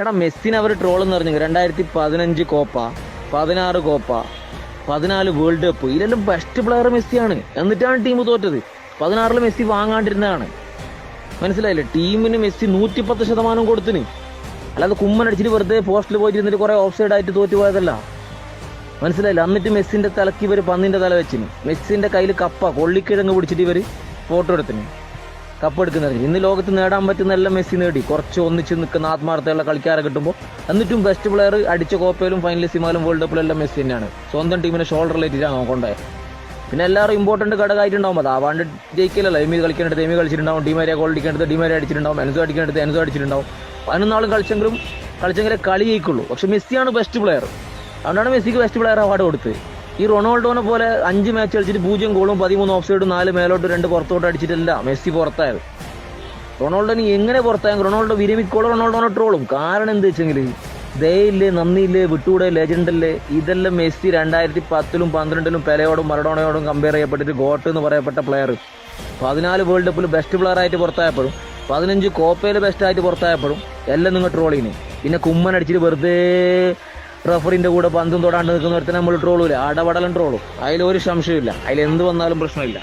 എടാ മെസ്സിനെ അവർ ട്രോളെന്ന് പറഞ്ഞു 2015 Copa, 16 Copa, 14 world cup, ഇതിലെല്ലാം ബെസ്റ്റ് പ്ലെയർ മെസ്സിയാണ്. എന്നിട്ടാണ് ടീം തോറ്റത്. 16 മെസ്സി വാങ്ങാണ്ടിരുന്നതാണ്. മനസ്സിലായില്ലേ? ടീമിന് മെസ്സി 110% കൊടുത്തിന്. അല്ലാതെ കുമ്മനടിച്ചിട്ട് വെറുതെ പോസ്റ്റിൽ പോയിട്ട് ഇരുന്നിട്ട് കുറെ ഓഫ് സൈഡ് ആയിട്ട് തോറ്റു പോയതല്ല. മനസ്സിലായില്ല? എന്നിട്ട് മെസ്സിന്റെ തലക്ക് ഇവർ പന്നിന്റെ തല വെച്ചിന്. മെസ്സിന്റെ കയ്യിൽ കപ്പ കൊള്ളിക്കിഴങ്ങ് പിടിച്ചിട്ട് ഇവർ ഫോട്ടോ എടുത്തിന്. കപ്പ് എടുക്കുന്നത് ഇന്ന് ലോകത്ത് നേടാൻ പറ്റുന്ന എല്ലാം മെസ്സി നേടി. കുറച്ച് ഒന്നിച്ച് നിൽക്കുന്ന ആത്മാർത്ഥമുള്ള കളിക്കാരെ കിട്ടുമ്പോൾ എന്നിട്ടും ബെസ്റ്റ് പ്ലെയർ അടിച്ച കോപ്പയിലും ഫൈനലിസ്റ്റിമാലും വേൾഡ് കപ്പിലെല്ലാം മെസ്സി തന്നെയാണ്. സ്വന്തം ടീമിനെ ഷോൾഡറിലേറ്റിട്ടാണ് നോക്കൊണ്ടേ. പിന്നെ എല്ലാവരും ഇമ്പോർട്ടന്റ് ഘടകമായിട്ടുണ്ടാവും. അത് ആവാണ്ട് ജയിക്കില്ലല്ലോ. എമി കളിക്കേണ്ടത് എമി കളിച്ചിട്ടുണ്ടാവും, ഡിമാരിയ ഗോൾ അടിക്കേണ്ടത് ഡിമാരിയ അടിച്ചിട്ടുണ്ടാവും, എൻസോ അടിക്കേണ്ടത് എൻസോ അടിച്ചിട്ടുണ്ടാവും. 11 കളിച്ചെങ്കിലേ കളി ജയിക്കുള്ളൂ. പക്ഷെ മെസ്സിയാണ് ബെസ്റ്റ് പ്ലെയർ. അതുകൊണ്ടാണ് മെസ്സിക്ക് ബെസ്റ്റ് പ്ലെയർ അവാർഡ് കൊടുത്തത്. ഈ റൊണാൾഡോനെ പോലെ 5 മാച്ച് കളിച്ചിട്ട് 0 ഗോളും 13 ഓഫ് സൈഡും 4 മേലോട്ട് 2 പുറത്തോട്ട് അടിച്ചിട്ടല്ല മെസ്സി പുറത്തായത്. റൊണാൾഡോന് എങ്ങനെ പുറത്തായെങ്കിൽ റൊണാൾഡോ വിരമിക്കോളം റൊണാൾഡോനെ ട്രോളും. കാരണം എന്താ വെച്ചെങ്കിൽ ദയയില്ലേ, നന്ദിയില്ലേ, വിട്ടൂടെ, ലെജൻഡല്ലേ. ഇതെല്ലാം മെസ്സി 2010-ലും 12-ലും പെലയോടും മറഡോണയോടും കമ്പയർ ചെയ്യപ്പെട്ടിട്ട് ഗോട്ട് എന്ന് പറയപ്പെട്ട പ്ലെയർ 14 വേൾഡ് കപ്പിൽ ബെസ്റ്റ് പ്ലെയർ ആയിട്ട് പുറത്തായപ്പോഴും 15 കോപ്പയിൽ ബെസ്റ്റ് ആയിട്ട് പുറത്തായപ്പോഴും എല്ലാം നിങ്ങൾ ട്രോളിന്. പിന്നെ കുമ്മൻ അടിച്ചിട്ട് വെറുതെ റഫറിന്റെ കൂടെ പന്തും തൊടാണ്ട് നിൽക്കുന്നവരത്തെ നമ്മൾ ട്രോളൂല. അടപടലും ട്രോളും. അതിലൊരു സംശയമില്ല. അതിലെന്ത് വന്നാലും പ്രശ്നമില്ല.